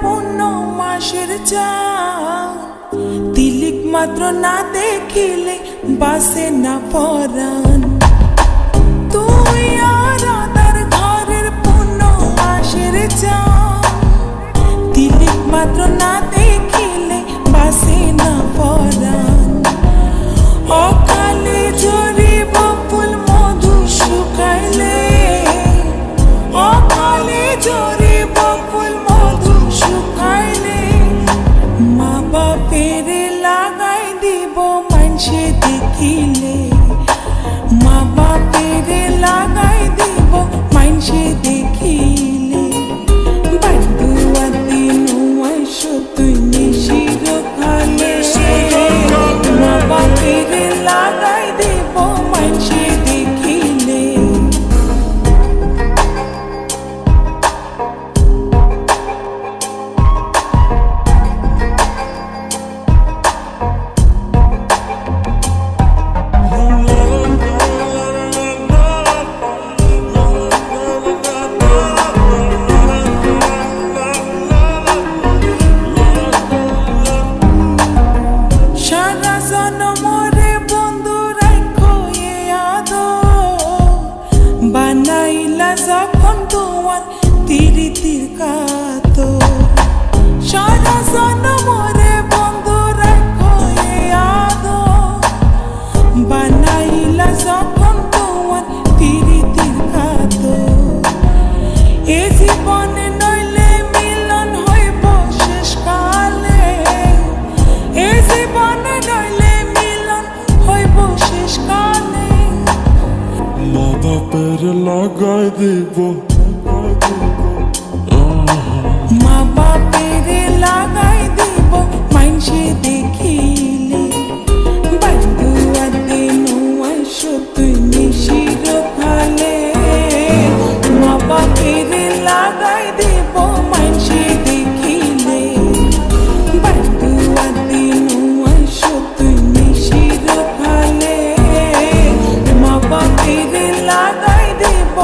পূর্ণ মাসের চাঁদ তিলিক মাত্র না দেখিলে বাসে না পরাণ। তুই আর আদার ঘরের পূর্ণ মাসের চাঁদ তিলিক মাত্র না দেখিলে বাসে না পরাণ। অকালে ঝরিব ফুল মধু শুকাইলে, অকালে ঝরিব ফুল মধু শুকাইলে, মা বাপের লাগাই দিব মানসে দেখিলে, মা বাপের লাগাই দিব মানসে দেখিলে। বান্ধুয়াতি নুয়াই তুই নিশির খালে, মা বাপের লাগাই দিব মানসে দেখিলে। সারা জনমরে বন্ধু রাখো এ আদর, বানাইলা যখন তোমার তিরিতির কাতর। সারা জনমরে বন্ধু রাখো এ আদর, বানাইলা যখন তোমার তিরিতির কাতর। এ জীবনে নইলে মিলন হইব শেষকালে, এ জীবনে নইলে মিলন হইব শেষকালে। মা বাপের লাগাই দিব, মা বাপের লাগাই দিব মানসে দেখিলে। বান্ধুয়াতে নুয়াই তুই নিশির খালে, মা বাপের লাগাই দিব মানসে দেখিলে। বান্ধুয়াতে নুয়াই তুই নিশির খালে, মা বাপের লাগাই দিব